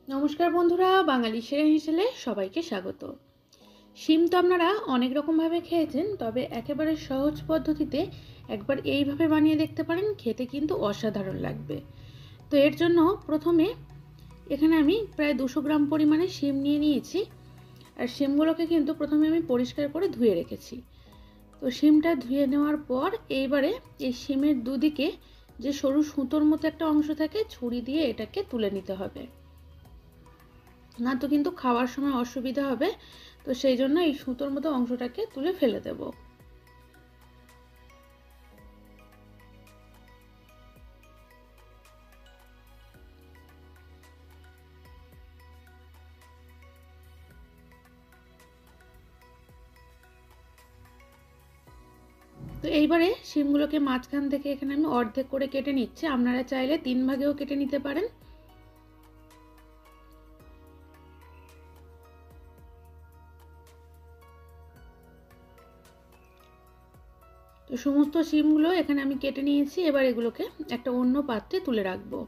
নমস্কার বন্ধুরা, বাঙালি সেরা হিসেবে সবাইকে স্বাগত। শিম তো আপনারা অনেক রকমভাবে খেয়েছেন, তবে একেবারে সহজ পদ্ধতিতে একবার এইভাবে বানিয়ে দেখতে পারেন, খেতে কিন্তু অসাধারণ লাগবে। তো এর জন্য প্রথমে এখানে আমি প্রায় 200 গ্রাম পরিমাণে শিম নিয়ে নিয়েছি। আর শিমগুলোকে কিন্তু প্রথমে আমি পরিষ্কার করে ধুয়ে রেখেছি। তো শিমটা ধুয়ে নেওয়ার পর এইবারে এই শিমের দুদিকে যে সরু সুতোর মতো একটা অংশ থাকে, ছুরি দিয়ে এটাকে তুলে নিতে হবে, না তো কিন্তু খাওয়ার সময় অসুবিধা হবে। তো সেই জন্য এই সুতোর মতো অংশটাকে তুলে ফেলে দেব। তো এইবারে শিমগুলোকে মাঝখান থেকে এখানে আমি অর্ধেক করে কেটে নিচ্ছি। আপনারা চাইলে 3 ভাগেও কেটে নিতে পারেন। তো সমস্ত শিমগুলো এখানে আমি কেটে নিয়েছি। এবার এগুলোকে একটা অন্য পাত্রে তুলে রাখবো।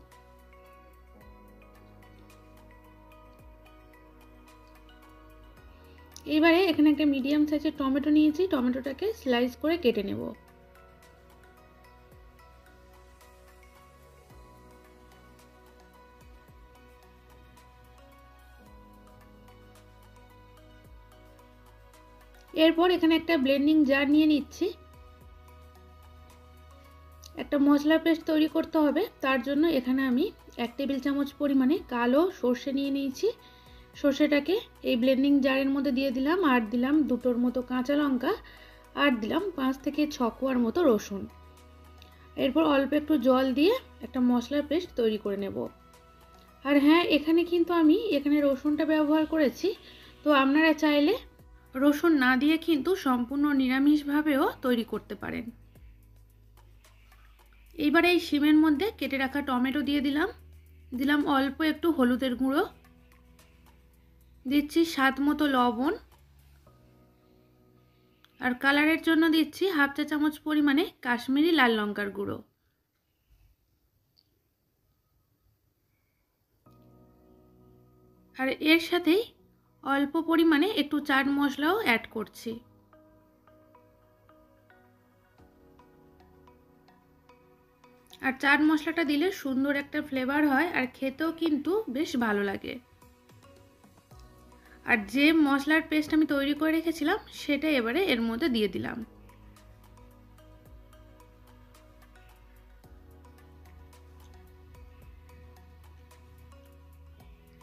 এবারে এখানে একটা মিডিয়াম সাইজের টমেটো নিয়েছি, টমেটোটাকে স্লাইস করে কেটে নেব। এরপর এখানে একটা ব্লেন্ডিং জার নিয়ে নিচ্ছি। একটা মশলা পেস্ট তৈরি করতে হবে, তার জন্য এখানে আমি 1 টেবিল চামচ পরিমাণে কালো সর্ষে নিয়ে নিয়েছি। সর্ষেটাকে এই ব্লেন্ডিং জারের মধ্যে দিয়ে দিলাম, আর দিলাম 2টোর মতো কাঁচা লঙ্কা, আর দিলাম 5 থেকে 6 কোয়ার মতো রসুন। এরপর অল্প একটু জল দিয়ে একটা মশলার পেস্ট তৈরি করে নেব। আর হ্যাঁ, এখানে কিন্তু আমি রসুনটা ব্যবহার করেছি। তো আপনারা চাইলে রসুন না দিয়ে কিন্তু সম্পূর্ণ নিরামিষভাবেও তৈরি করতে পারেন। এইবারে এই শিমের মধ্যে কেটে রাখা টমেটো দিয়ে দিলাম অল্প একটু হলুদের গুঁড়ো, দিচ্ছি স্বাদ মতো লবণ, আর কালারের জন্য দিচ্ছি 1/2 চা চামচ পরিমাণে কাশ্মীরি লাল লঙ্কার গুঁড়ো। আর এর সাথেই অল্প পরিমাণে একটু চাট মশলাও অ্যাড করছি। আর চাট মশলাটা দিলে সুন্দর একটা ফ্লেভার হয়, আর খেতেও কিন্তু বেশ ভালো লাগে। আর যে মশলার পেস্ট আমি তৈরি করে রেখেছিলাম সেটা এবারে এর মধ্যে দিয়ে দিলাম।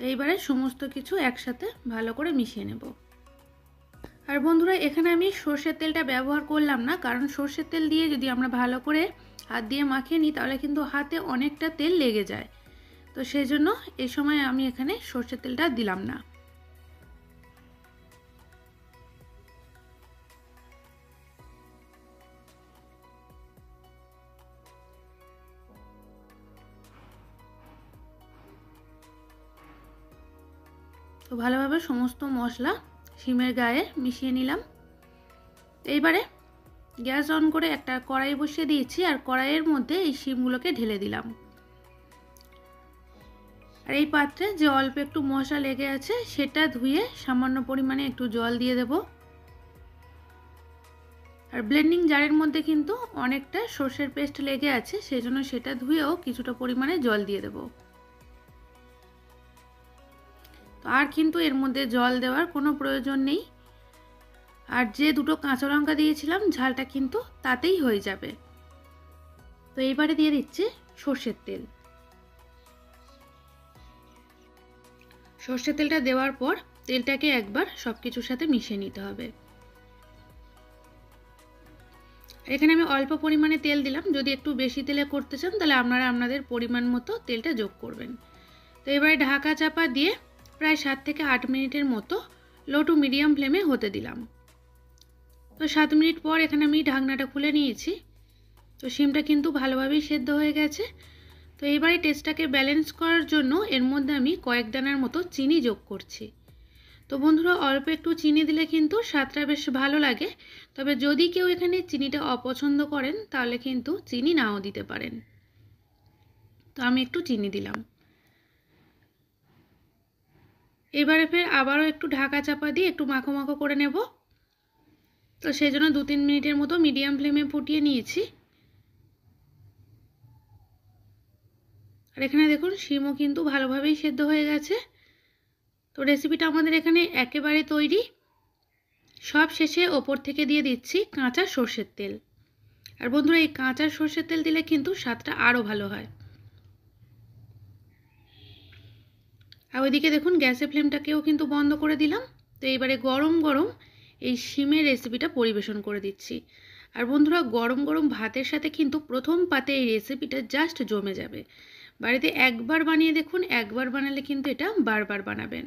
এইবারে সমস্ত কিছু একসাথে ভালো করে মিশিয়ে নেব। আর বন্ধুরা, এখানে আমি সর্ষের তেলটা ব্যবহার করলাম না, কারণ সর্ষের তেল দিয়ে যদি আমরা ভালো করে হাত দিয়ে মাখিয়ে নিই তাহলে কিন্তু হাতে অনেকটা তেল লেগে যায়। তো সেই জন্য এই সময় আমি এখানে সর্ষের তেলটা দিলাম না। তো ভালোভাবে সমস্ত মশলা শিমের গায়ে মিশিয়ে নিলাম। এইবারে গ্যাস অন করে একটা কড়াই বসিয়ে দিয়েছি, আর কড়াইয়ের মধ্যে এই শিমগুলোকে ঢেলে দিলাম। আর এই পাত্রে যে অল্প একটু মশলা লেগে আছে সেটা ধুয়ে সামান্য পরিমাণে একটু জল দিয়ে দেব। আর ব্লেন্ডিং জারের মধ্যে কিন্তু অনেকটা সর্ষের পেস্ট লেগে আছে, সেজন্য সেটা ধুয়েও কিছুটা পরিমাণে জল দিয়ে দেব। তো আর কিন্তু এর মধ্যে জল দেওয়ার কোনো প্রয়োজন নেই। আর যে 2টো কাঁচা লঙ্কা দিয়েছিলাম ঝালটা কিন্তু তাতেই হয়ে যাবে। তো এইবারে দিয়ে দিচ্ছি সর্ষের তেল। সর্ষের তেলটা দেওয়ার পর তেলটাকে একবার সবকিছুর সাথে মিশিয়ে নিতে হবে। এখানে আমি অল্প পরিমাণে তেল দিলাম, যদি একটু বেশি তেলে করতে চান তাহলে আপনারা আপনাদের পরিমাণ মতো তেলটা যোগ করবেন। তো এবারে ঢাকা চাপা দিয়ে প্রায় 7 থেকে 8 মিনিটের মতো লো টু মিডিয়াম ফ্লেমে হতে দিলাম। তো 7 মিনিট পর এখানে আমি ঢাকনাটা খুলে নিয়েছি। তো শিমটা কিন্তু ভালোভাবেই সেদ্ধ হয়ে গেছে। তো এবারে টেস্টটাকে ব্যালেন্স করার জন্য এর মধ্যে আমি কয়েক দানার মতো চিনি যোগ করছি। তো বন্ধুরা, অল্প একটু চিনি দিলে কিন্তু স্বাদটা বেশ ভালো লাগে। তবে যদি কেউ এখানে চিনিটা অপছন্দ করেন তাহলে কিন্তু চিনি নাও দিতে পারেন। তো আমি একটু চিনি দিলাম। এবারে ফের আবারও একটু ঢাকা চাপা দিয়ে একটু মাখো মাখো করে নেব। তো সেই জন্য 2-3 মিনিটের মতো মিডিয়াম ফ্লেমে ফুটিয়ে নিয়েছি। আর এখানে দেখুন শিমও কিন্তু ভালোভাবেই সেদ্ধ হয়ে গেছে। তো রেসিপিটা আমাদের এখানে একেবারে তৈরি। সব শেষে ওপর থেকে দিয়ে দিচ্ছি কাঁচা সর্ষের তেল। আর বন্ধুরা, এই কাঁচা সর্ষের তেল দিলে কিন্তু স্বাদটা আরও ভালো হয়। আর ওইদিকে দেখুন গ্যাসের ফ্লেমটাকেও কিন্তু বন্ধ করে দিলাম। তো এবারে গরম গরম এই শিমের রেসিপিটা পরিবেশন করে দিচ্ছি। আর বন্ধুরা, গরম গরম ভাতের সাথে কিন্তু প্রথম পাতে এই রেসিপিটা জাস্ট জমে যাবে। বাড়িতে একবার বানিয়ে দেখুন, একবার বানালে কিন্তু এটা বারবার বানাবেন।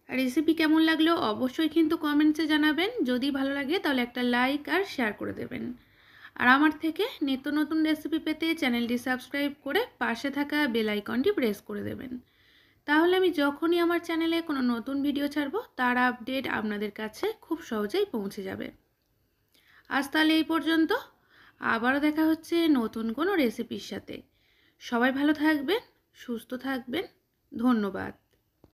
আর রেসিপি কেমন লাগলো অবশ্যই কিন্তু কমেন্টসে জানাবেন। যদি ভালো লাগে তাহলে একটা লাইক আর শেয়ার করে দেবেন। আর আমার থেকে নিত্য নতুন রেসিপি পেতে চ্যানেলটি সাবস্ক্রাইব করে পাশে থাকা বেল আইকনটি প্রেস করে দেবেন। তাহলে আমি যখনই আমার চ্যানেলে কোনো নতুন ভিডিও ছাড়বো তার আপডেট আপনাদের কাছে খুব সহজেই পৌঁছে যাবে। আজ তাহলে এই পর্যন্ত। আবারও দেখা হচ্ছে নতুন কোনো রেসিপির সাথে। সবাই ভালো থাকবেন, সুস্থ থাকবেন। ধন্যবাদ।